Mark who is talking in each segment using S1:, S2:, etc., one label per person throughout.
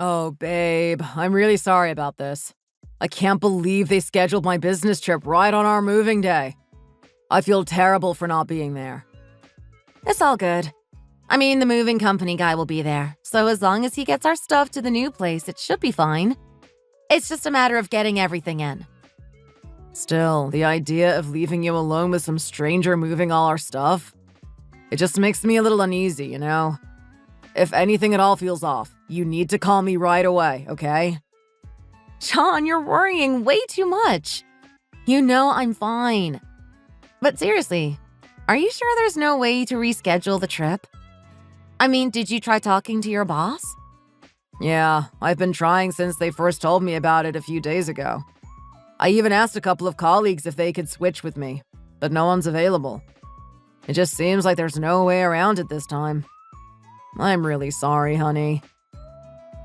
S1: Oh, babe, I'm really sorry about this. I can't believe they scheduled my business trip right on our moving day. I feel terrible for not being there.
S2: It's all good. I mean, the moving company guy will be there, so as long as he gets our stuff to the new place, it should be fine. It's just a matter of getting everything in.
S1: Still, the idea of leaving you alone with some stranger moving all our stuff, it just makes me a little uneasy, you know? If anything at all feels off, you need to call me right away, okay?
S2: Sean, you're worrying way too much. You know I'm fine. But seriously, are you sure there's no way to reschedule the trip? I mean, did you try talking to your boss?
S1: Yeah, I've been trying since they first told me about it a few days ago. I even asked a couple of colleagues if they could switch with me, but no one's available. It just seems like there's no way around it this time. I'm really sorry, honey.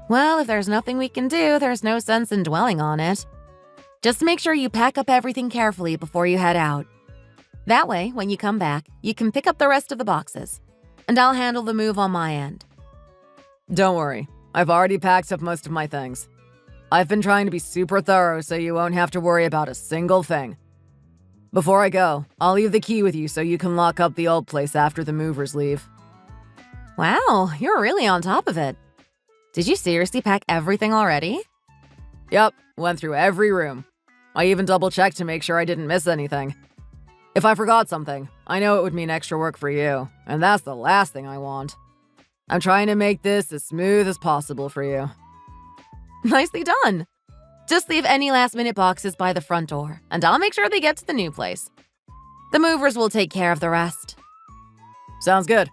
S2: Well, if there's nothing we can do, there's no sense in dwelling on it. Just make sure you pack up everything carefully before you head out. That way, when you come back, you can pick up the rest of the boxes, and I'll handle the move on my end.
S1: Don't worry, I've already packed up most of my things. I've been trying to be super thorough so you won't have to worry about a single thing. Before I go, I'll leave the key with you so you can lock up the old place after the movers leave.
S2: Wow, you're really on top of it. Did you seriously pack everything already?
S1: Yep, went through every room. I even double-checked to make sure I didn't miss anything. If I forgot something, I know it would mean extra work for you, and that's the last thing I want. I'm trying to make this as smooth as possible for you.
S2: Nicely done. Just leave any last-minute boxes by the front door, and I'll make sure they get to the new place. The movers will take care of the rest.
S1: Sounds good.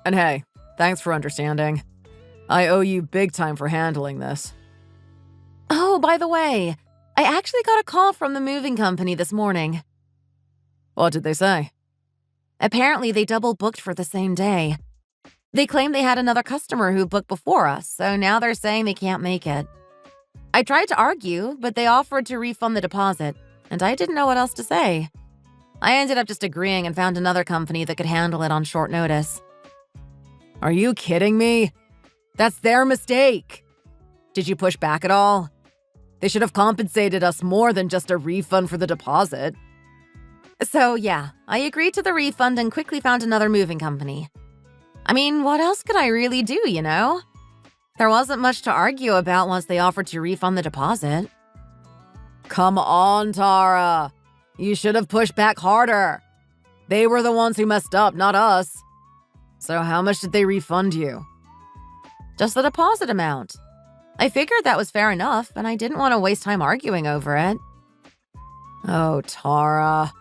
S1: And hey, thanks for understanding. I owe you big time for handling this.
S2: Oh, by the way, I actually got a call from the moving company this morning.
S1: What did they say?
S2: Apparently, they double-booked for the same day. They claimed they had another customer who booked before us, so now they're saying they can't make it. I tried to argue, but they offered to refund the deposit, and I didn't know what else to say. I ended up just agreeing and found another company that could handle it on short notice.
S1: Are you kidding me? That's their mistake. Did you push back at all? They should have compensated us more than just a refund for the deposit.
S2: So yeah, I agreed to the refund and quickly found another moving company. I mean, what else could I really do, you know? There wasn't much to argue about once they offered to refund the deposit.
S1: Come on, Tara. You should have pushed back harder. They were the ones who messed up, not us. So how much did they refund you?
S2: Just the deposit amount. I figured that was fair enough, and I didn't want to waste time arguing over it.
S1: Oh, Tara.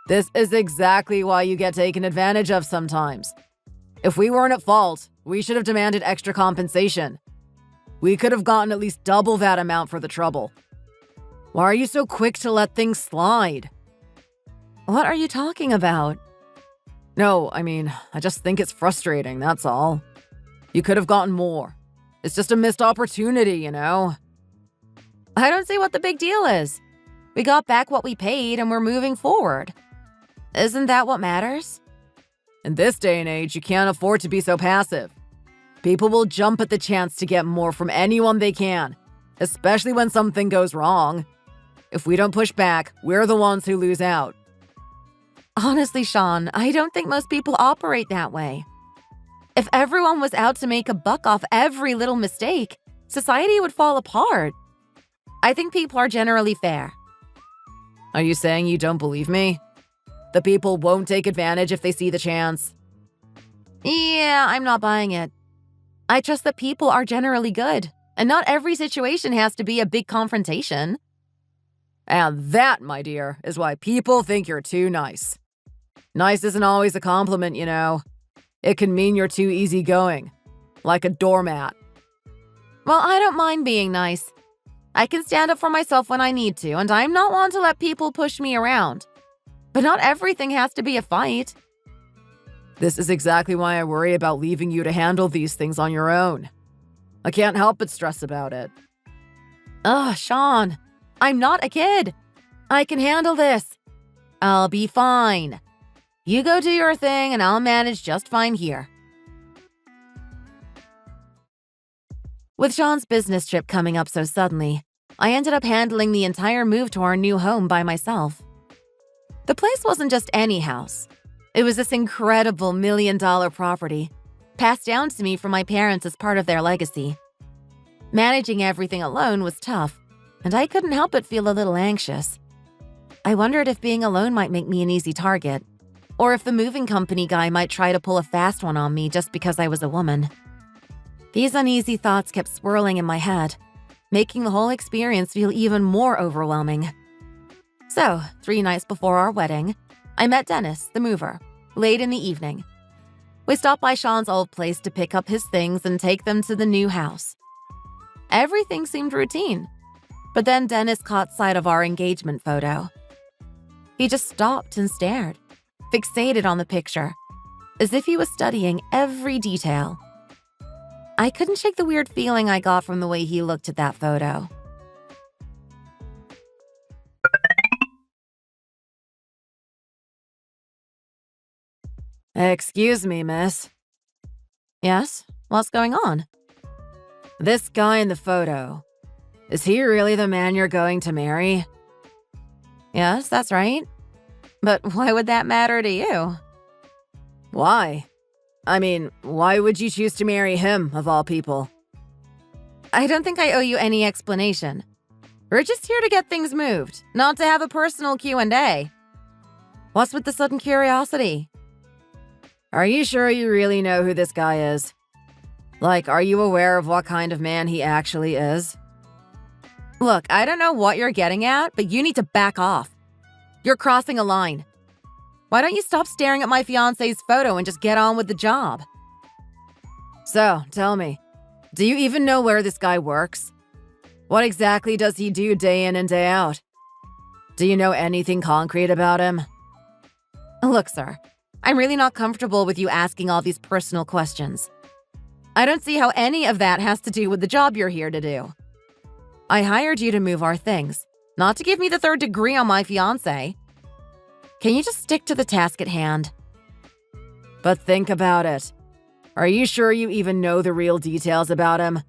S1: This is exactly why you get taken advantage of sometimes. If we weren't at fault, we should have demanded extra compensation. We could have gotten at least double that amount for the trouble. Why are you so quick to let things slide?
S2: What are you talking about?
S1: No, I mean, I just think it's frustrating, that's all. You could have gotten more. It's just a missed opportunity, you know?
S2: I don't see what the big deal is. We got back what we paid and we're moving forward. Isn't that what matters?
S1: In this day and age, you can't afford to be so passive. People will jump at the chance to get more from anyone they can, especially when something goes wrong. If we don't push back, we're the ones who lose out.
S2: Honestly, Sean, I don't think most people operate that way. If everyone was out to make a buck off every little mistake, society would fall apart. I think people are generally fair.
S1: Are you saying you don't believe me? The people won't take advantage if they see the chance?
S2: Yeah, I'm not buying it. I trust that people are generally good, and not every situation has to be a big confrontation.
S1: And that, my dear, is why people think you're too nice. Nice isn't always a compliment, you know. It can mean you're too easygoing, like a doormat.
S2: Well, I don't mind being nice. I can stand up for myself when I need to, and I'm not one to let people push me around. But not everything has to be a fight.
S1: This is exactly why I worry about leaving you to handle these things on your own. I can't help but stress about it.
S2: Ugh, Sean, I'm not a kid. I can handle this. I'll be fine. You go do your thing and I'll manage just fine here. With Sean's business trip coming up so suddenly, I ended up handling the entire move to our new home by myself. The place wasn't just any house. It was this incredible million-dollar property, passed down to me from my parents as part of their legacy. Managing everything alone was tough, and I couldn't help but feel a little anxious. I wondered if being alone might make me an easy target, or if the moving company guy might try to pull a fast one on me just because I was a woman. These uneasy thoughts kept swirling in my head, making the whole experience feel even more overwhelming. So, 3 nights before our wedding, I met Dennis, the mover, late in the evening. We stopped by Sean's old place to pick up his things and take them to the new house. Everything seemed routine, but then Dennis caught sight of our engagement photo. He just stopped and stared, fixated on the picture, as if he was studying every detail. I couldn't shake the weird feeling I got from the way he looked at that photo.
S1: Excuse me, miss.
S2: Yes? What's going on?
S1: This guy in the photo, is he really the man you're going to marry?
S2: Yes, that's right. But why would that matter to you?
S1: Why? I mean, why would you choose to marry him, of all people?
S2: I don't think I owe you any explanation. We're just here to get things moved, not to have a personal Q&A. What's with the sudden curiosity?
S1: Are you sure you really know who this guy is? Like, are you aware of what kind of man he actually is?
S2: Look, I don't know what you're getting at, but you need to back off. You're crossing a line. Why don't you stop staring at my fiancé's photo and just get on with the job?
S1: So, tell me, do you even know where this guy works? What exactly does he do day in and day out? Do you know anything concrete about him?
S2: Look, sir, I'm really not comfortable with you asking all these personal questions. I don't see how any of that has to do with the job you're here to do. I hired you to move our things, not to give me the 3rd degree on my fiancé. Can you just stick to the task at hand?
S1: But think about it. Are you sure you even know the real details about him?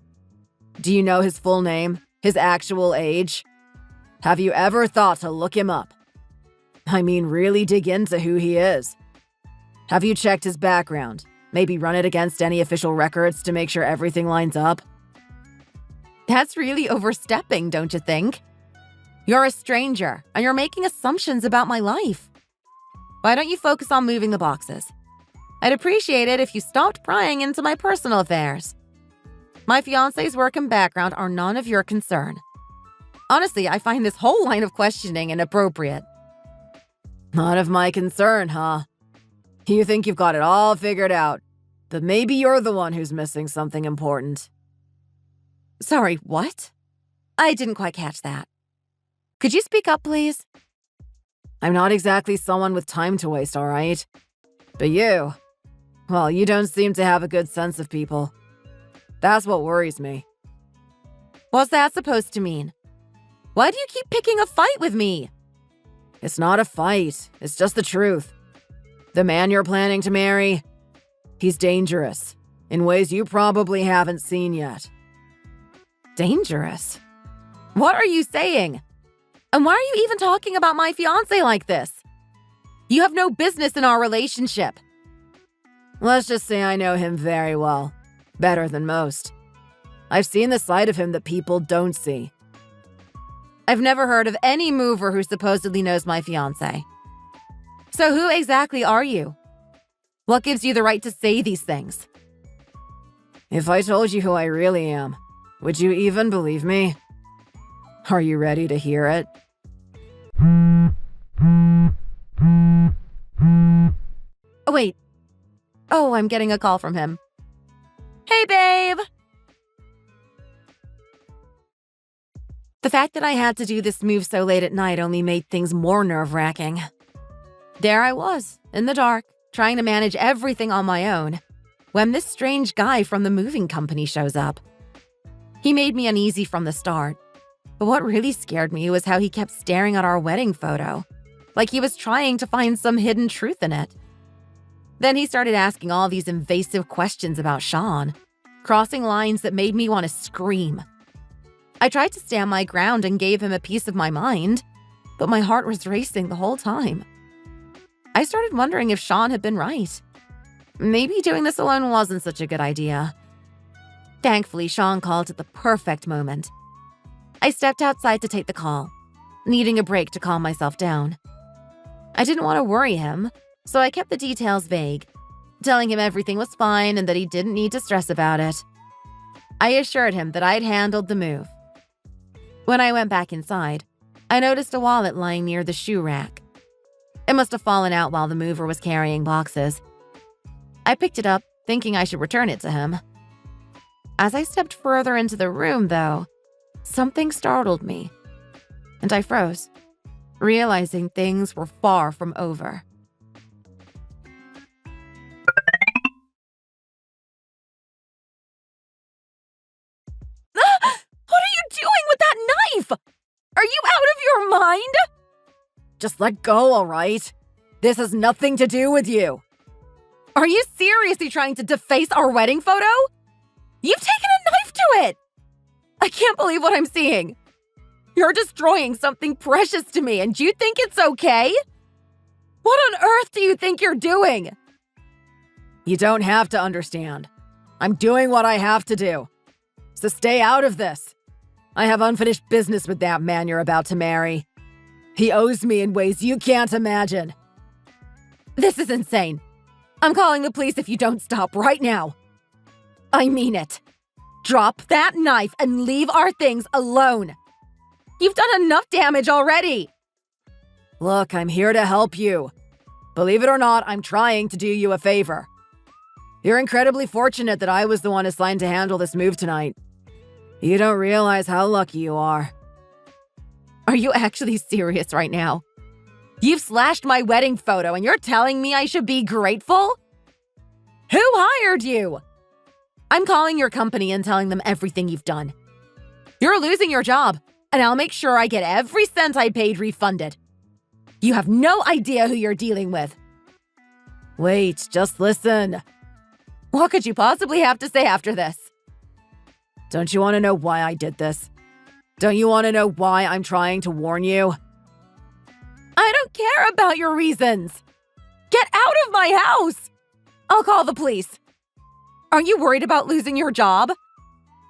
S1: Do you know his full name? His actual age? Have you ever thought to look him up? I mean, really dig into who he is. Have you checked his background? Maybe run it against any official records to make sure everything lines up?
S2: That's really overstepping, don't you think? You're a stranger, and you're making assumptions about my life. Why don't you focus on moving the boxes? I'd appreciate it if you stopped prying into my personal affairs. My fiancé's work and background are none of your concern. Honestly, I find this whole line of questioning inappropriate.
S1: Not of my concern, huh? You think you've got it all figured out, but maybe you're the one who's missing something important.
S2: Sorry, what? I didn't quite catch that. Could you speak up, please?
S1: I'm not exactly someone with time to waste, all right? But you, well, you don't seem to have a good sense of people. That's what worries me.
S2: What's that supposed to mean? Why do you keep picking a fight with me?
S1: It's not a fight. It's just the truth. The man you're planning to marry, he's dangerous in ways you probably haven't seen yet.
S2: Dangerous? What are you saying? And why are you even talking about my fiancé like this? You have no business in our relationship.
S1: Let's just say I know him very well. Better than most. I've seen the side of him that people don't see.
S2: I've never heard of any mover who supposedly knows my fiancé. So who exactly are you? What gives you the right to say these things?
S1: If I told you who I really am, would you even believe me? Are you ready to hear it?
S2: Oh, wait. Oh, I'm getting a call from him. Hey, babe! The fact that I had to do this move so late at night only made things more nerve-wracking. There I was, in the dark, trying to manage everything on my own, when this strange guy from the moving company shows up. He made me uneasy from the start, but what really scared me was how he kept staring at our wedding photo, like he was trying to find some hidden truth in it. Then he started asking all these invasive questions about Sean, crossing lines that made me want to scream. I tried to stand my ground and gave him a piece of my mind, but my heart was racing the whole time. I started wondering if Sean had been right. Maybe doing this alone wasn't such a good idea. Thankfully, Sean called at the perfect moment. I stepped outside to take the call, needing a break to calm myself down. I didn't want to worry him, so I kept the details vague, telling him everything was fine and that he didn't need to stress about it. I assured him that I'd handled the move. When I went back inside, I noticed a wallet lying near the shoe rack. It must have fallen out while the mover was carrying boxes. I picked it up, thinking I should return it to him. As I stepped further into the room, though, something startled me, and I froze, realizing things were far from over. What are you doing with that knife? Are you out of your mind?
S1: Just let go, all right? This has nothing to do with you.
S2: Are you seriously trying to deface our wedding photo? You've taken a knife to it! I can't believe what I'm seeing. You're destroying something precious to me, and you think it's okay? What on earth do you think you're doing?
S1: You don't have to understand. I'm doing what I have to do. So stay out of this. I have unfinished business with that man you're about to marry. He owes me in ways you can't imagine.
S2: This is insane. I'm calling the police if you don't stop right now. I mean it. Drop that knife and leave our things alone. You've done enough damage already.
S1: Look, I'm here to help you. Believe it or not, I'm trying to do you a favor. You're incredibly fortunate that I was the one assigned to handle this move tonight. You don't realize how lucky you are.
S2: Are you actually serious right now? You've slashed my wedding photo and you're telling me I should be grateful? Who hired you? I'm calling your company and telling them everything you've done. You're losing your job, and I'll make sure I get every cent I paid refunded. You have no idea who you're dealing with.
S1: Wait, just listen.
S2: What could you possibly have to say after this?
S1: Don't you want to know why I did this? Don't you want to know why I'm trying to warn you?
S2: I don't care about your reasons. Get out of my house. I'll call the police. Aren't you worried about losing your job?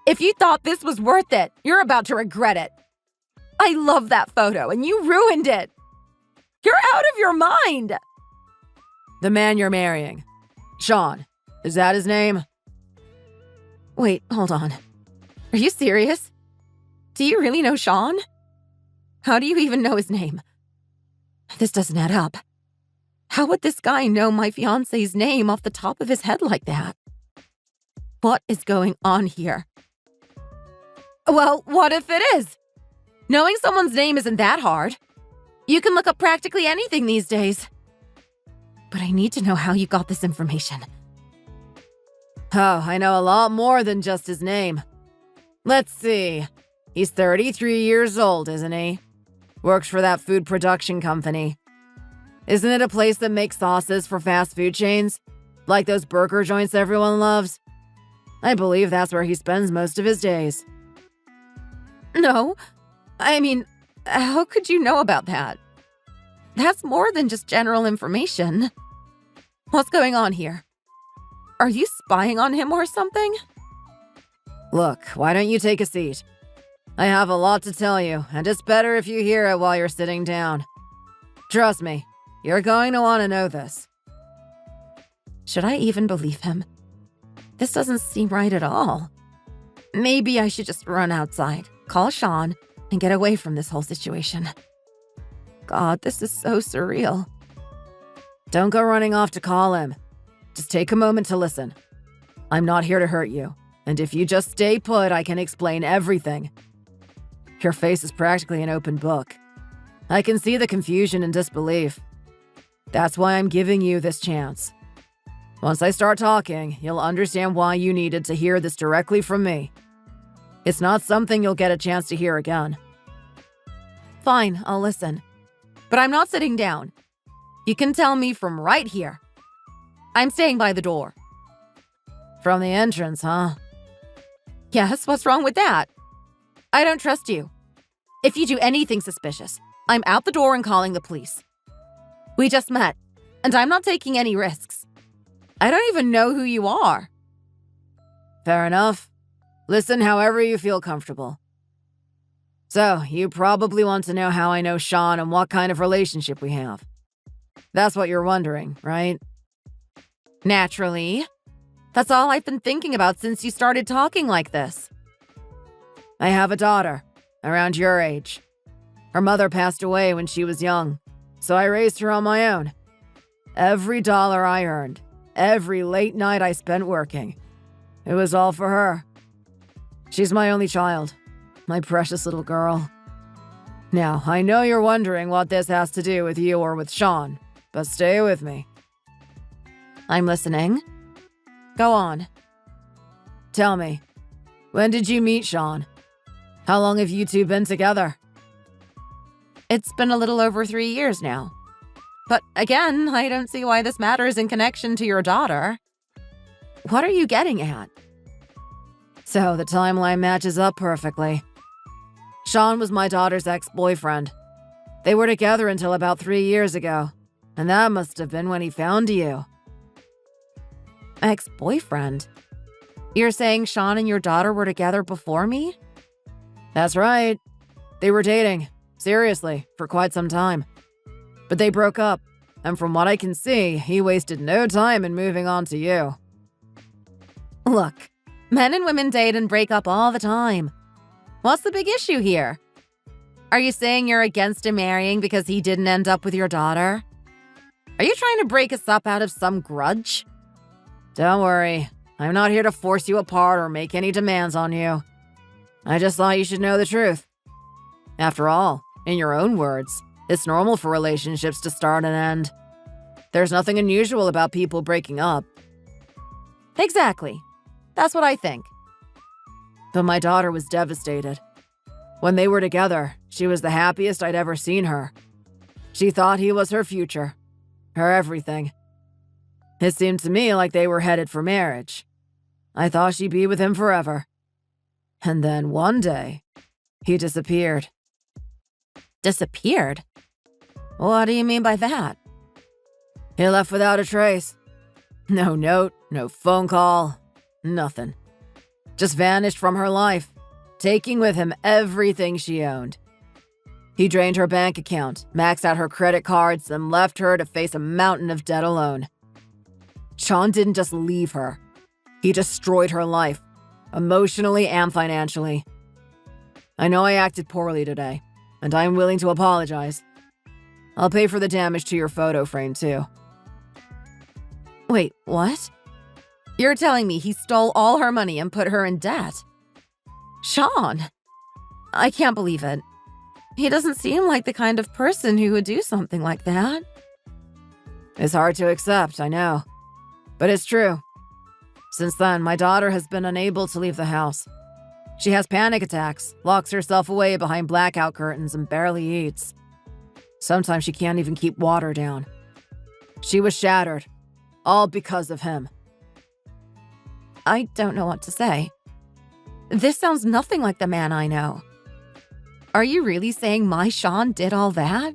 S2: If you thought this was worth it, you're about to regret it. I love that photo, and you ruined it. You're out of your mind.
S1: The man you're marrying. Sean. Is that his name?
S2: Wait, hold on. Are you serious? Do you really know Sean? How do you even know his name? This doesn't add up. How would this guy know my fiancé's name off the top of his head like that? What is going on here? Well, what if it is? Knowing someone's name isn't that hard. You can look up practically anything these days. But I need to know how you got this information.
S1: Oh, I know a lot more than just his name. Let's see. He's 33 years old, isn't he? Works for that food production company. Isn't it a place that makes sauces for fast food chains? Like those burger joints everyone loves? I believe that's where he spends most of his days.
S2: No. I mean, how could you know about that? That's more than just general information. What's going on here? Are you spying on him or something?
S1: Look, why don't you take a seat? I have a lot to tell you, and it's better if you hear it while you're sitting down. Trust me, you're going to want to know this.
S2: Should I even believe him? This doesn't seem right at all. Maybe I should just run outside, call Sean, and get away from this whole situation. God, this is so surreal.
S1: Don't go running off to call him. Just take a moment to listen. I'm not here to hurt you, and if you just stay put, I can explain everything. Your face is practically an open book. I can see the confusion and disbelief. That's why I'm giving you this chance. Once I start talking, you'll understand why you needed to hear this directly from me. It's not something you'll get a chance to hear again.
S2: Fine, I'll listen. But I'm not sitting down. You can tell me from right here. I'm staying by the door.
S1: From the entrance, huh?
S2: Yes, what's wrong with that? I don't trust you. If you do anything suspicious, I'm out the door and calling the police. We just met, and I'm not taking any risks. I don't even know who you are.
S1: Fair enough. Listen however you feel comfortable. So, you probably want to know how I know Sean and what kind of relationship we have. That's what you're wondering, right?
S2: Naturally. That's all I've been thinking about since you started talking like this.
S1: I have a daughter, around your age. Her mother passed away when she was young, so I raised her on my own. Every dollar I earned, every late night I spent working, it was all for her. She's my only child, my precious little girl. Now, I know you're wondering what this has to do with you or with Sean, but stay with me.
S2: I'm listening. Go on.
S1: Tell me, when did you meet Sean? How long have you two been together?
S2: It's been a little over 3 years now. But again, I don't see why this matters in connection to your daughter. What are you getting at?
S1: So the timeline matches up perfectly. Sean was my daughter's ex-boyfriend. They were together until about 3 years ago, and that must have been when he found you.
S2: Ex-boyfriend? You're saying Sean and your daughter were together before me?
S1: That's right. They were dating, seriously, for quite some time. But they broke up, and from what I can see, he wasted no time in moving on to you.
S2: Look, men and women date and break up all the time. What's the big issue here? Are you saying you're against him marrying because he didn't end up with your daughter? Are you trying to break us up out of some grudge?
S1: Don't worry. I'm not here to force you apart or make any demands on you. I just thought you should know the truth. After all, in your own words, it's normal for relationships to start and end. There's nothing unusual about people breaking up.
S2: Exactly. That's what I think.
S1: But my daughter was devastated. When they were together, she was the happiest I'd ever seen her. She thought he was her future, her everything. It seemed to me like they were headed for marriage. I thought she'd be with him forever. And then one day, he disappeared.
S2: Disappeared? What do you mean by that?
S1: He left without a trace. No note, no phone call, nothing. Just vanished from her life, taking with him everything she owned. He drained her bank account, maxed out her credit cards, and left her to face a mountain of debt alone. Sean didn't just leave her. He destroyed her life, emotionally and financially. I know I acted poorly today, and I'm willing to apologize. I'll pay for the damage to your photo frame, too.
S2: Wait, what? You're telling me he stole all her money and put her in debt? Sean! I can't believe it. He doesn't seem like the kind of person who would do something like that.
S1: It's hard to accept, I know. But it's true. Since then, my daughter has been unable to leave the house. She has panic attacks, locks herself away behind blackout curtains, and barely eats. Sometimes she can't even keep water down. She was shattered, all because of him.
S2: I don't know what to say. This sounds nothing like the man I know. Are you really saying my Sean did all that?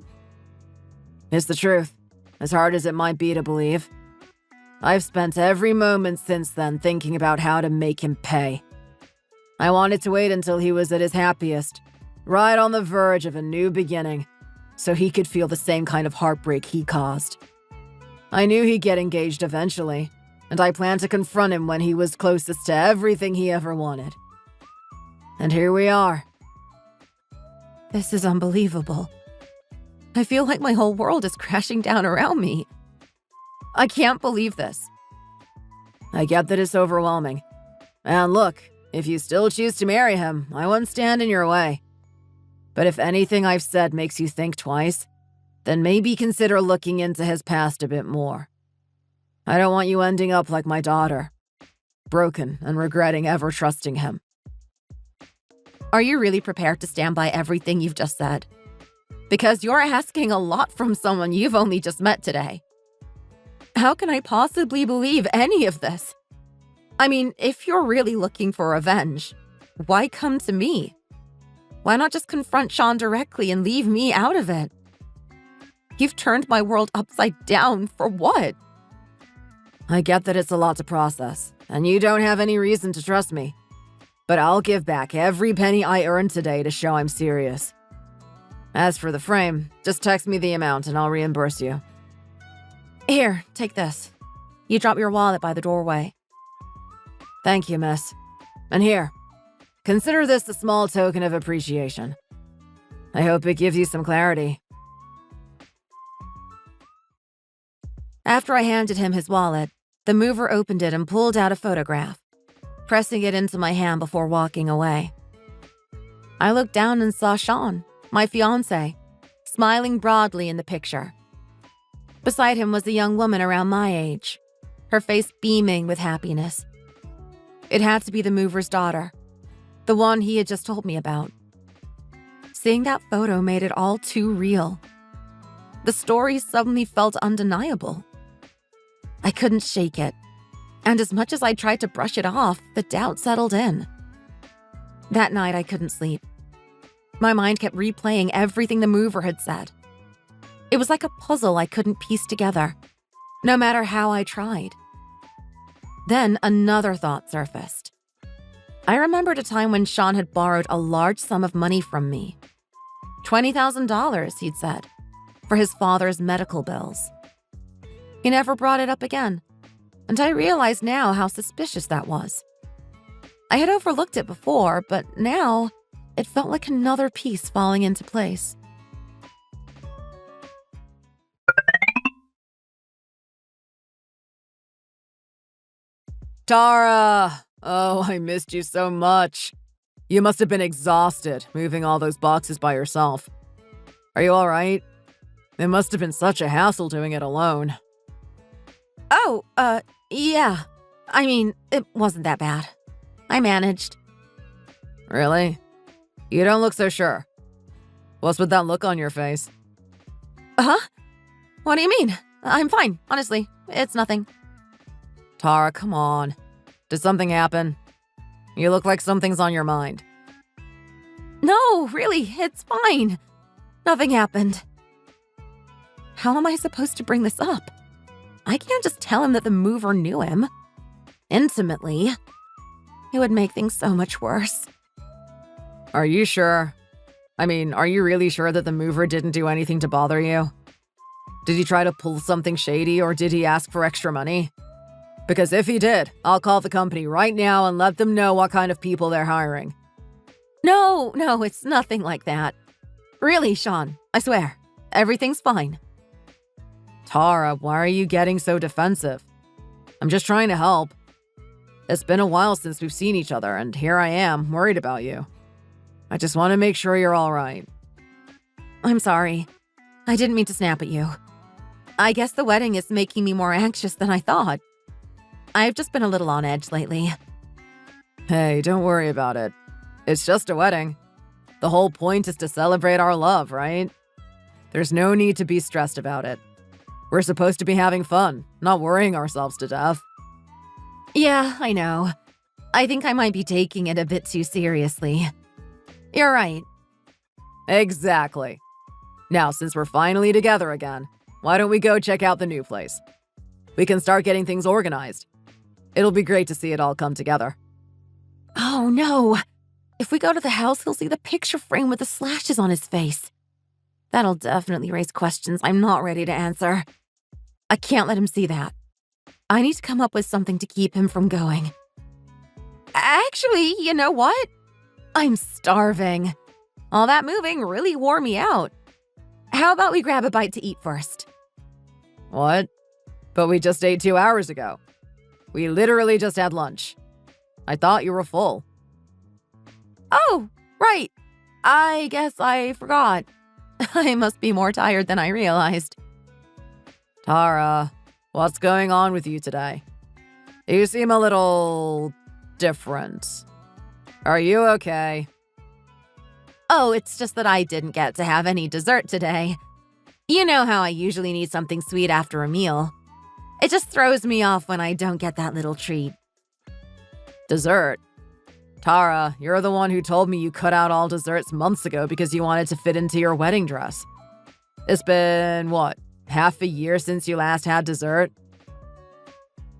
S1: It's the truth, as hard as it might be to believe. I've spent every moment since then thinking about how to make him pay. I wanted to wait until he was at his happiest, right on the verge of a new beginning, so he could feel the same kind of heartbreak he caused. I knew he'd get engaged eventually, and I planned to confront him when he was closest to everything he ever wanted. And here we are.
S2: This is unbelievable. I feel like my whole world is crashing down around me. I can't believe this.
S1: I get that it's overwhelming. And look, if you still choose to marry him, I won't stand in your way. But if anything I've said makes you think twice, then maybe consider looking into his past a bit more. I don't want you ending up like my daughter, broken and regretting ever trusting him.
S2: Are you really prepared to stand by everything you've just said? Because you're asking a lot from someone you've only just met today. How can I possibly believe any of this? I mean, if you're really looking for revenge, Why come to me? Why not just confront Sean directly and leave me out of it? You've turned my world upside down for what?
S1: I get that it's a lot to process, and you don't have any reason to trust me. But I'll give back every penny I earned today to show I'm serious. As for the frame, just text me the amount and I'll reimburse you.
S2: Here, take this. You dropped your wallet by the doorway.
S1: Thank you, miss. And here, consider this a small token of appreciation. I hope it gives you some clarity.
S2: After I handed him his wallet, the mover opened it and pulled out a photograph, pressing it into my hand before walking away. I looked down and saw Sean, my fiancé, smiling broadly in the picture. Beside him was a young woman around my age, her face beaming with happiness. It had to be the mover's daughter, the one he had just told me about. Seeing that photo made it all too real. The story suddenly felt undeniable. I couldn't shake it, and as much as I tried to brush it off, the doubt settled in. That night, I couldn't sleep. My mind kept replaying everything the mover had said. It was like a puzzle I couldn't piece together, no matter how I tried. Then another thought surfaced. I remembered a time when Sean had borrowed a large sum of money from me. $20,000, he'd said, for his father's medical bills. He never brought it up again, and I realized now how suspicious that was. I had overlooked it before, but now it felt like another piece falling into place.
S1: Tara! Oh, I missed you so much. You must have been exhausted moving all those boxes by yourself. Are you all right? It must have been such a hassle doing it alone.
S2: Oh, yeah. I mean, it wasn't that bad. I managed.
S1: Really? You don't look so sure. What's with that look on your face?
S2: Huh? What do you mean? I'm fine, honestly. It's nothing.
S1: Tara, come on. Did something happen? You look like something's on your mind.
S2: No, really, it's fine. Nothing happened. How am I supposed to bring this up? I can't just tell him that the mover knew him. Intimately. It would make things so much worse.
S1: Are you sure? I mean, are you really sure that the mover didn't do anything to bother you? Did he try to pull something shady or did he ask for extra money? Because if he did, I'll call the company right now and let them know what kind of people they're hiring.
S2: No, it's nothing like that. Really, Sean, I swear, everything's fine.
S1: Tara, why are you getting so defensive? I'm just trying to help. It's been a while since we've seen each other, and here I am, worried about you. I just want to make sure you're all right.
S2: I'm sorry. I didn't mean to snap at you. I guess the wedding is making me more anxious than I thought. I've just been a little on edge lately.
S1: Hey, don't worry about it. It's just a wedding. The whole point is to celebrate our love, right? There's no need to be stressed about it. We're supposed to be having fun, not worrying ourselves to death.
S2: Yeah, I know. I think I might be taking it a bit too seriously. You're right.
S1: Exactly. Now, since we're finally together again, why don't we go check out the new place? We can start getting things organized. It'll be great to see it all come together.
S2: Oh, no. If we go to the house, he'll see the picture frame with the slashes on his face. That'll definitely raise questions I'm not ready to answer. I can't let him see that. I need to come up with something to keep him from going. Actually, you know what? I'm starving. All that moving really wore me out. How about we grab a bite to eat first?
S1: What? But we just ate 2 hours ago. We literally just had lunch. I thought you were full.
S2: Oh, right. I guess I forgot. I must be more tired than I realized.
S1: Tara, what's going on with you today? You seem a little different. Are you okay?
S2: Oh, it's just that I didn't get to have any dessert today. You know how I usually need something sweet after a meal. It just throws me off when I don't get that little treat.
S1: Dessert? Tara, you're the one who told me you cut out all desserts months ago because you wanted to fit into your wedding dress. It's been, what, half a year since you last had dessert?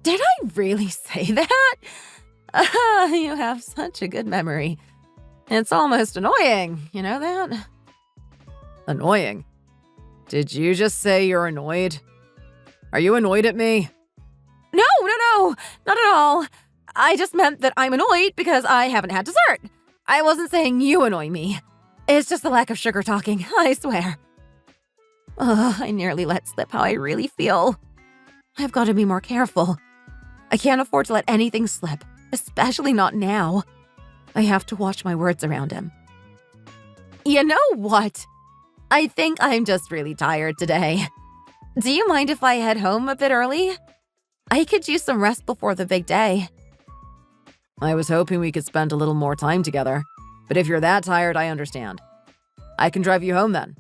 S2: Did I really say that? You have such a good memory. It's almost annoying, you know that?
S1: Annoying? Did you just say you're annoyed? Are you annoyed at me?
S2: No, not at all. I just meant that I'm annoyed because I haven't had dessert. I wasn't saying you annoy me. It's just the lack of sugar talking, I swear. I nearly let slip how I really feel. I've got to be more careful. I can't afford to let anything slip, especially not now. I have to watch my words around him. You know what? I think I'm just really tired today. Do you mind if I head home a bit early? I could use some rest before the big day.
S1: I was hoping we could spend a little more time together, but if you're that tired, I understand. I can drive you home then.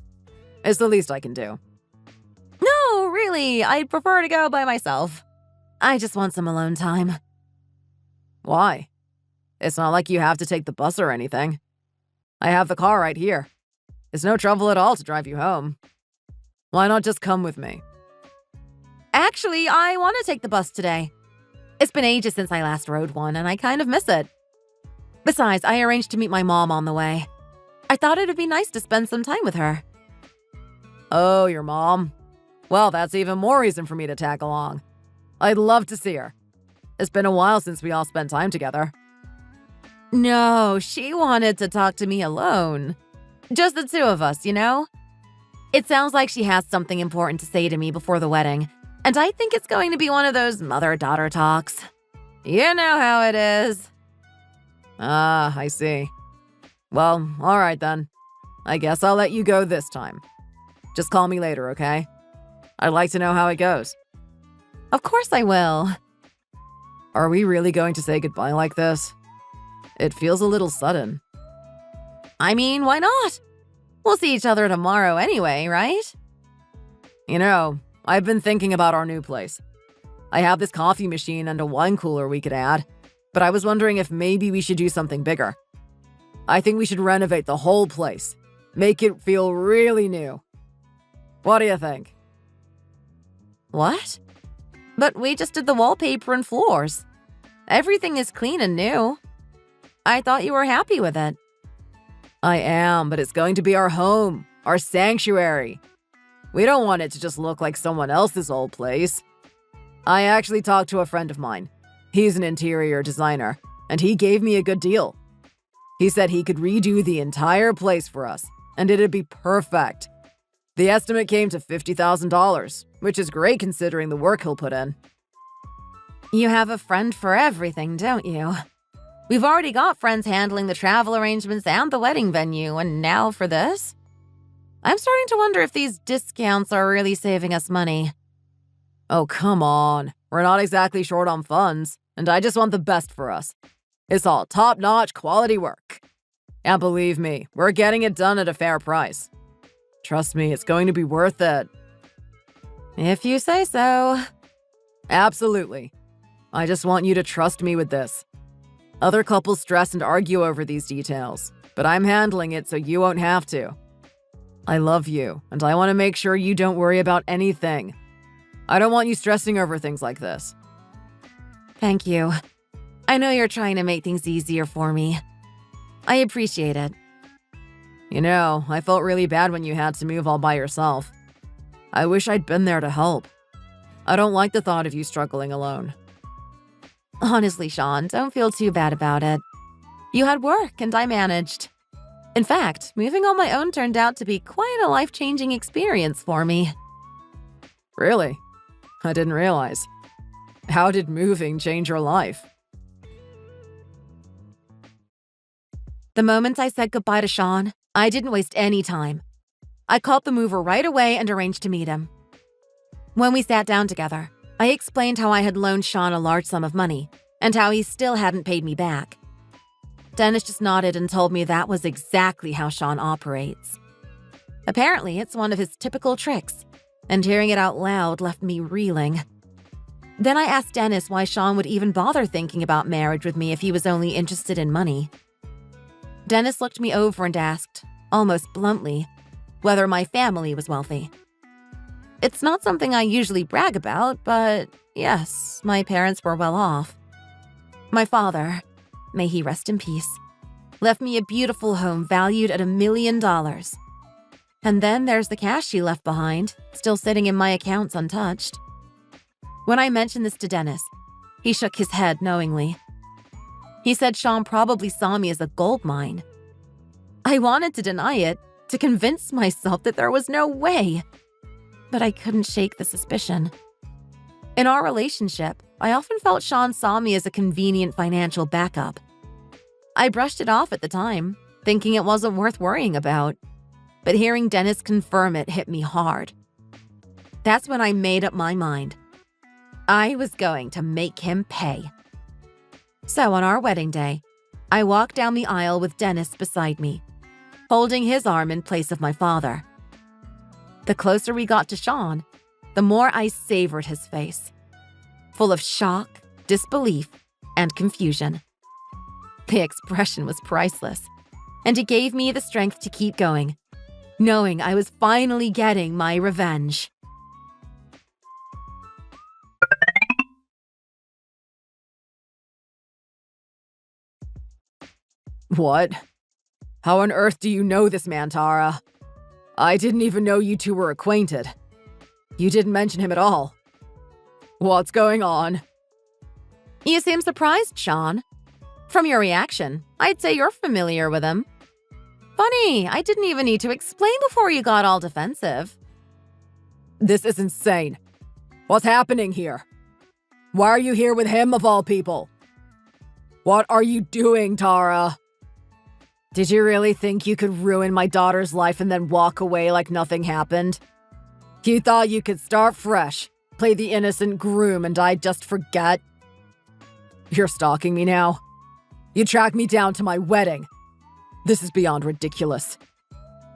S1: It's the least I can do.
S2: No, really, I'd prefer to go by myself. I just want some alone time.
S1: Why? It's not like you have to take the bus or anything. I have the car right here. It's no trouble at all to drive you home. Why not just come with me?
S2: Actually, I want to take the bus today. It's been ages since I last rode one, and I kind of miss it. Besides, I arranged to meet my mom on the way. I thought it'd be nice to spend some time with her.
S1: Oh, your mom? Well, that's even more reason for me to tag along. I'd love to see her. It's been a while since we all spent time together.
S2: No, she wanted to talk to me alone. Just the two of us, you know? It sounds like she has something important to say to me before the wedding, and I think it's going to be one of those mother-daughter talks. You know how it is.
S1: Ah, I see. Well, all right then. I guess I'll let you go this time. Just call me later, okay? I'd like to know how it goes.
S2: Of course I will.
S1: Are we really going to say goodbye like this? It feels a little sudden.
S2: I mean, why not? We'll see each other tomorrow anyway, right?
S1: You know, I've been thinking about our new place. I have this coffee machine and a wine cooler we could add, but I was wondering if maybe we should do something bigger. I think we should renovate the whole place. Make it feel really new. What do you think?
S2: What? But we just did the wallpaper and floors. Everything is clean and new. I thought you were happy with it.
S1: I am, but it's going to be our home, our sanctuary. We don't want it to just look like someone else's old place. I actually talked to a friend of mine. He's an interior designer, and he gave me a good deal. He said he could redo the entire place for us, and it'd be perfect. The estimate came to $50,000, which is great considering the work he'll put in.
S2: You have a friend for everything, don't you? We've already got friends handling the travel arrangements and the wedding venue, and now for this? I'm starting to wonder if these discounts are really saving us money.
S1: Oh, come on. We're not exactly short on funds, and I just want the best for us. It's all top-notch quality work. And believe me, we're getting it done at a fair price. Trust me, it's going to be worth it.
S2: If you say so.
S1: Absolutely. I just want you to trust me with this. Other couples stress and argue over these details, but I'm handling it so you won't have to. I love you, and I want to make sure you don't worry about anything. I don't want you stressing over things like this.
S2: Thank you. I know you're trying to make things easier for me. I appreciate it.
S1: You know, I felt really bad when you had to move all by yourself. I wish I'd been there to help. I don't like the thought of you struggling alone.
S2: Honestly, Sean, don't feel too bad about it. You had work and I managed. In fact, moving on my own turned out to be quite a life-changing experience for me.
S1: Really? I didn't realize. How did moving change your life?
S2: The moment I said goodbye to Sean, I didn't waste any time. I called the mover right away and arranged to meet him. When we sat down together, I explained how I had loaned Sean a large sum of money and how he still hadn't paid me back. Dennis just nodded and told me that was exactly how Sean operates. Apparently, it's one of his typical tricks, and hearing it out loud left me reeling. Then I asked Dennis why Sean would even bother thinking about marriage with me if he was only interested in money. Dennis looked me over and asked, almost bluntly, whether my family was wealthy. It's not something I usually brag about, but yes, my parents were well off. My father, may he rest in peace, left me a beautiful home valued at $1 million. And then there's the cash he left behind, still sitting in my accounts untouched. When I mentioned this to Dennis, he shook his head knowingly. He said Sean probably saw me as a gold mine. I wanted to deny it, to convince myself that there was no way. But I couldn't shake the suspicion. In our relationship, I often felt Sean saw me as a convenient financial backup. I brushed it off at the time, thinking it wasn't worth worrying about. But hearing Dennis confirm it hit me hard. That's when I made up my mind. I was going to make him pay. So on our wedding day, I walked down the aisle with Dennis beside me, holding his arm in place of my father. The closer we got to Sean, the more I savored his face, full of shock, disbelief, and confusion. The expression was priceless, and it gave me the strength to keep going, knowing I was finally getting my revenge.
S1: What? How on earth do you know this man, Tara? I didn't even know you two were acquainted. You didn't mention him at all. What's going on?
S2: You seem surprised, Sean. From your reaction, I'd say you're familiar with him. Funny, I didn't even need to explain before you got all defensive.
S1: This is insane. What's happening here? Why are you here with him of all people? What are you doing, Tara? Did you really think you could ruin my daughter's life and then walk away like nothing happened? You thought you could start fresh, play the innocent groom, and I'd just forget? You're stalking me now. You tracked me down to my wedding. This is beyond ridiculous.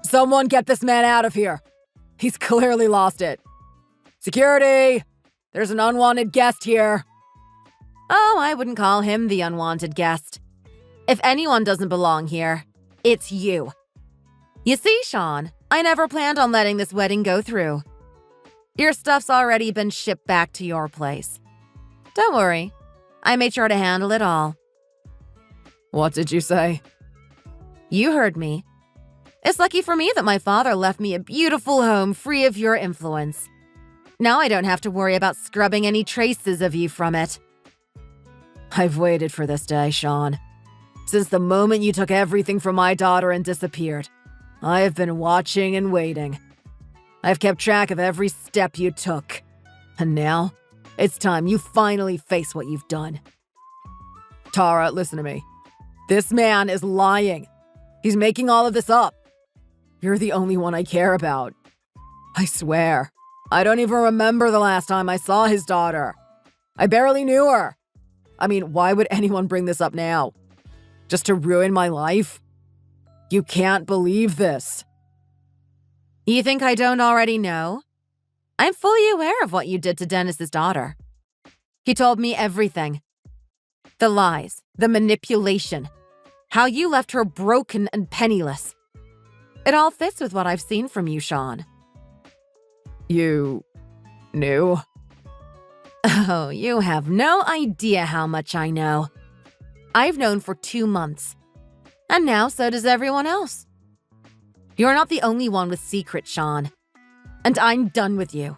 S1: Someone get this man out of here. He's clearly lost it. Security! There's an unwanted guest here.
S2: Oh, I wouldn't call him the unwanted guest. If anyone doesn't belong here, it's you. You see, Sean, I never planned on letting this wedding go through. Your stuff's already been shipped back to your place. Don't worry, I made sure to handle it all.
S1: What did you say?
S2: You heard me. It's lucky for me that my father left me a beautiful home free of your influence. Now I don't have to worry about scrubbing any traces of you from it.
S1: I've waited for this day, Sean. Since the moment you took everything from my daughter and disappeared, I have been watching and waiting. I've kept track of every step you took. And now, it's time you finally face what you've done. Tara, listen to me. This man is lying. He's making all of this up. You're the only one I care about. I swear, I don't even remember the last time I saw his daughter. I barely knew her. I mean, why would anyone bring this up now? Just to ruin my life? You can't believe this.
S2: You think I don't already know? I'm fully aware of what you did to Dennis's daughter. He told me everything. The lies, the manipulation, how you left her broken and penniless. It all fits with what I've seen from you, Sean.
S1: You knew?
S2: Oh, you have no idea how much I know. I've known for 2 months. And now so does everyone else. You're not the only one with secrets, Sean. And I'm done with you.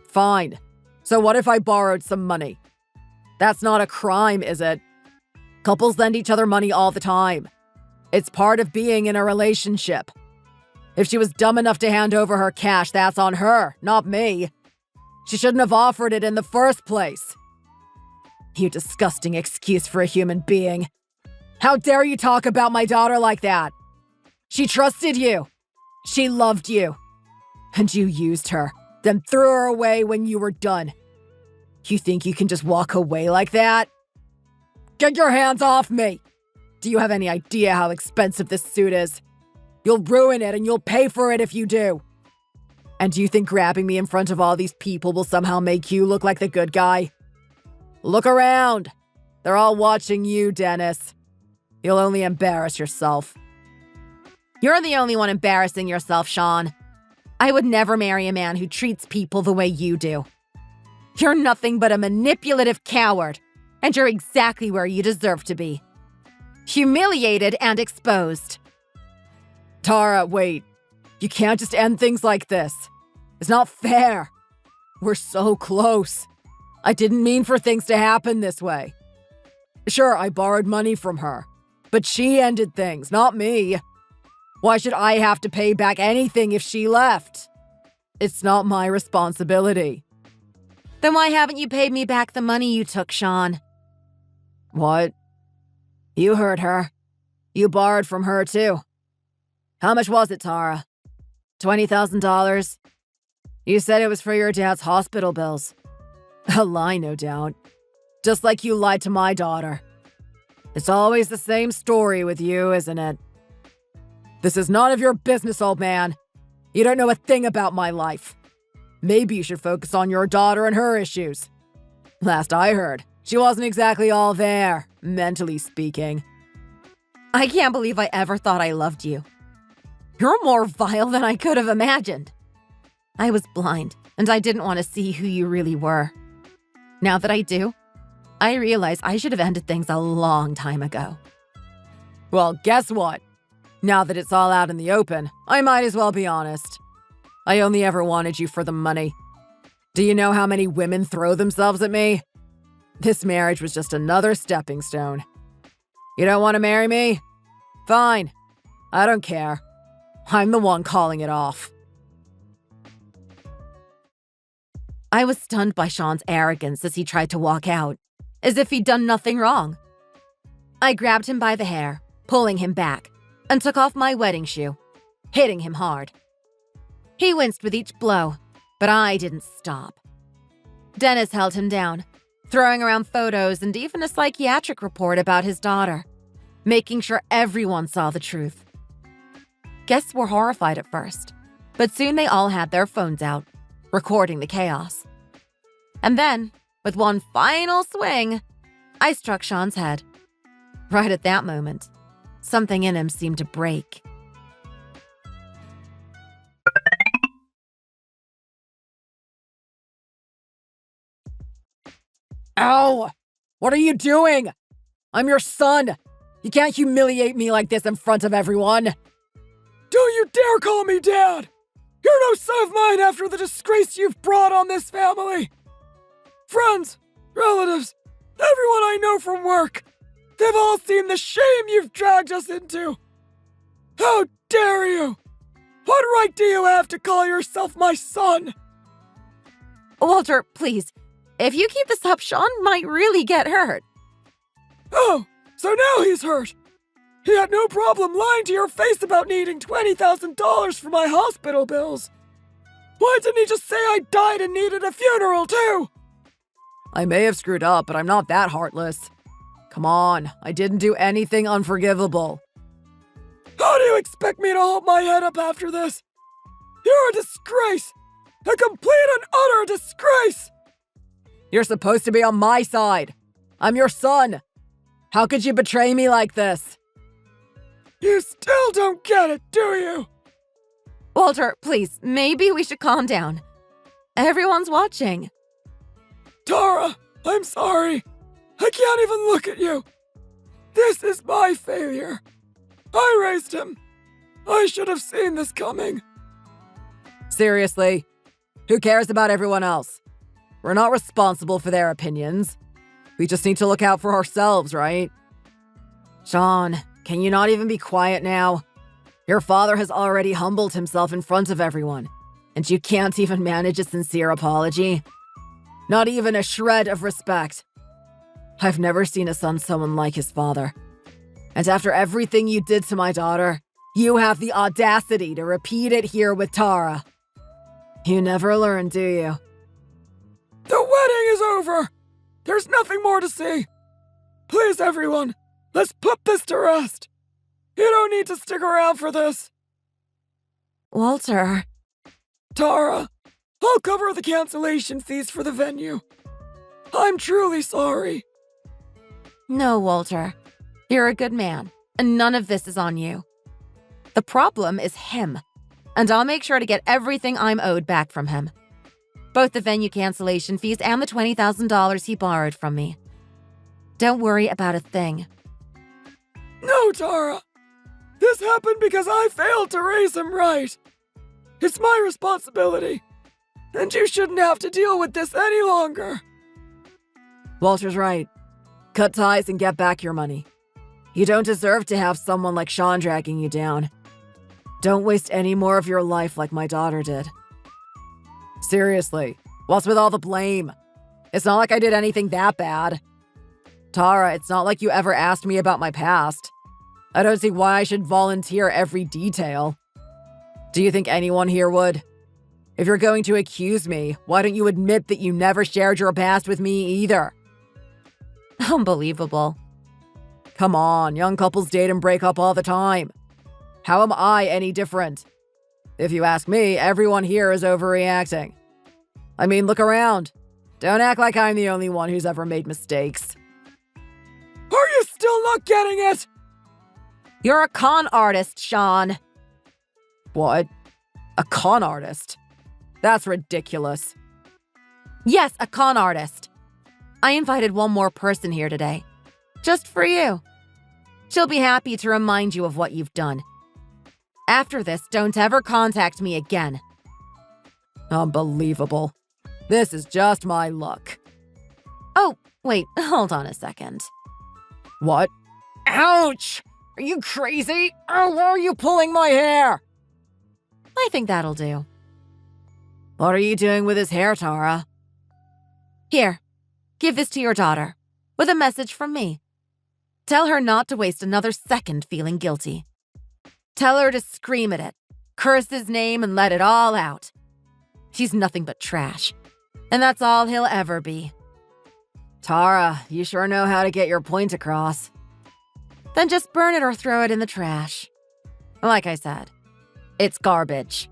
S1: Fine. So what if I borrowed some money? That's not a crime, is it? Couples lend each other money all the time. It's part of being in a relationship. If she was dumb enough to hand over her cash, that's on her, not me. She shouldn't have offered it in the first place. You disgusting excuse for a human being. How dare you talk about my daughter like that? She trusted you. She loved you. And you used her, then threw her away when you were done. You think you can just walk away like that? Get your hands off me! Do you have any idea how expensive this suit is? You'll ruin it and you'll pay for it if you do. And do you think grabbing me in front of all these people will somehow make you look like the good guy? Look around. They're all watching you, Dennis. You'll only embarrass yourself.
S2: You're the only one embarrassing yourself, Sean. I would never marry a man who treats people the way you do. You're nothing but a manipulative coward, and you're exactly where you deserve to be. Humiliated and exposed.
S1: Tara, wait. You can't just end things like this. It's not fair. We're so close. I didn't mean for things to happen this way. Sure, I borrowed money from her, but she ended things, not me. Why should I have to pay back anything if she left? It's not my responsibility.
S2: Then why haven't you paid me back the money you took, Sean?
S1: What? You heard her. You borrowed from her, too. How much was it, Tara? $20,000? You said it was for your dad's hospital bills. A lie, no doubt. Just like you lied to my daughter. It's always the same story with you, isn't it? This is none of your business, old man. You don't know a thing about my life. Maybe you should focus on your daughter and her issues. Last I heard, she wasn't exactly all there, mentally speaking.
S2: I can't believe I ever thought I loved you. You're more vile than I could have imagined. I was blind, and I didn't want to see who you really were. Now that I do, I realize I should have ended things a long time ago.
S1: Well, guess what? Now that it's all out in the open, I might as well be honest. I only ever wanted you for the money. Do you know how many women throw themselves at me? This marriage was just another stepping stone. You don't want to marry me? Fine. I don't care. I'm the one calling it off.
S2: I was stunned by Sean's arrogance as he tried to walk out, as if he'd done nothing wrong. I grabbed him by the hair, pulling him back, and took off my wedding shoe, hitting him hard. He winced with each blow, but I didn't stop. Dennis held him down, throwing around photos and even a psychiatric report about his daughter, making sure everyone saw the truth. Guests were horrified at first, but soon they all had their phones out, recording the chaos. And then, with one final swing, I struck Sean's head. Right at that moment, something in him seemed to break.
S1: Ow! What are you doing? I'm your son. You can't humiliate me like this in front of everyone. Don't you dare call me Dad! You're no son of mine after the disgrace you've brought on this family! Friends, relatives, everyone I know from work, they've all seen the shame you've dragged us into! How dare you! What right do you have to call yourself my son?
S2: Walter, please, if you keep this up, Sean might really get hurt.
S1: Oh, so now he's hurt! He had no problem lying to your face about needing $20,000 for my hospital bills. Why didn't he just say I died and needed a funeral too? I may have screwed up, but I'm not that heartless. Come on, I didn't do anything unforgivable. How do you expect me to hold my head up after this? You're a disgrace! A complete and utter disgrace! You're supposed to be on my side. I'm your son. How could you betray me like this? You still don't get it, do you?
S2: Walter, please, maybe we should calm down. Everyone's watching.
S1: Tara, I'm sorry. I can't even look at you. This is my failure. I raised him. I should have seen this coming. Seriously, who cares about everyone else? We're not responsible for their opinions. We just need to look out for ourselves, right? Sean, can you not even be quiet now? Your father has already humbled himself in front of everyone, and you can't even manage a sincere apology? Not even a shred of respect. I've never seen a son so unlike his father. And after everything you did to my daughter, you have the audacity to repeat it here with Tara. You never learn, do you? The wedding is over! There's nothing more to see. Please, everyone, let's put this to rest. You don't need to stick around for this.
S2: Walter.
S1: Tara, I'll cover the cancellation fees for the venue. I'm truly sorry.
S2: No, Walter. You're a good man, and none of this is on you. The problem is him, and I'll make sure to get everything I'm owed back from him. Both the venue cancellation fees and the $20,000 he borrowed from me. Don't worry about a thing.
S1: No, Tara. This happened because I failed to raise him right. It's my responsibility, and you shouldn't have to deal with this any longer. Walter's right. Cut ties and get back your money. You don't deserve to have someone like Sean dragging you down. Don't waste any more of your life like my daughter did. Seriously, what's with all the blame? It's not like I did anything that bad. Tara, it's not like you ever asked me about my past. I don't see why I should volunteer every detail. Do you think anyone here would? If you're going to accuse me, why don't you admit that you never shared your past with me either?
S2: Unbelievable.
S1: Come on, young couples date and break up all the time. How am I any different? If you ask me, everyone here is overreacting. I mean, look around. Don't act like I'm the only one who's ever made mistakes. Are you still not getting it?
S2: You're a con artist, Sean.
S1: What? A con artist? That's ridiculous.
S2: Yes, a con artist. I invited one more person here today. Just for you. She'll be happy to remind you of what you've done. After this, don't ever contact me again.
S1: Unbelievable. This is just my luck.
S2: Oh, wait, hold on a second.
S1: What? Ouch! Are you crazy? Oh, why are you pulling my hair?
S2: I think that'll do.
S1: What are you doing with his hair, Tara?
S2: Here, give this to your daughter, with a message from me. Tell her not to waste another second feeling guilty. Tell her to scream at it, curse his name, and let it all out. She's nothing but trash, and that's all he'll ever be.
S1: Tara, you sure know how to get your point across.
S2: Then just burn it or throw it in the trash. Like I said, it's garbage.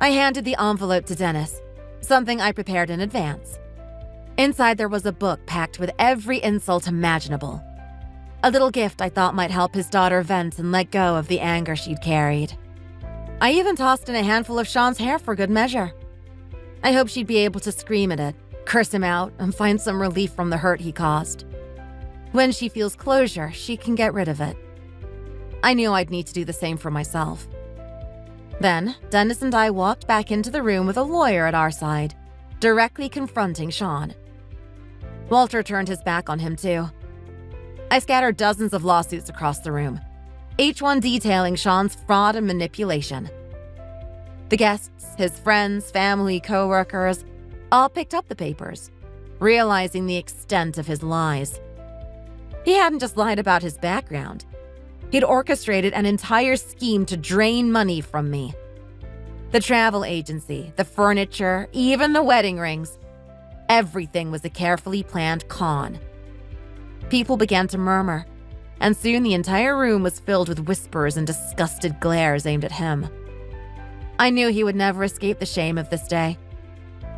S2: I handed the envelope to Dennis, something I prepared in advance. Inside there was a book packed with every insult imaginable. A little gift I thought might help his daughter vent and let go of the anger she'd carried. I even tossed in a handful of Sean's hair for good measure. I hoped she'd be able to scream at it, curse him out, and find some relief from the hurt he caused. When she feels closure, she can get rid of it. I knew I'd need to do the same for myself. Then, Dennis and I walked back into the room with a lawyer at our side, directly confronting Sean. Walter turned his back on him too. I scattered dozens of lawsuits across the room, each one detailing Sean's fraud and manipulation. The guests, his friends, family, co-workers, all picked up the papers, realizing the extent of his lies. He hadn't just lied about his background. He'd orchestrated an entire scheme to drain money from me. The travel agency, the furniture, even the wedding rings. Everything was a carefully planned con. People began to murmur, and soon the entire room was filled with whispers and disgusted glares aimed at him. I knew he would never escape the shame of this day.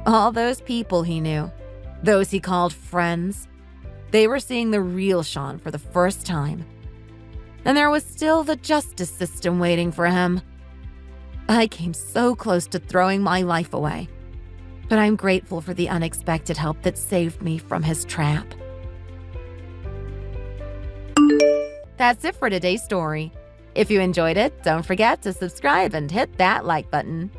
S2: All those people he knew, those he called friends, they were seeing the real Sean for the first time. And there was still the justice system waiting for him. I came so close to throwing my life away, but I'm grateful for the unexpected help that saved me from his trap. That's it for today's story. If you enjoyed it, don't forget to subscribe and hit that like button.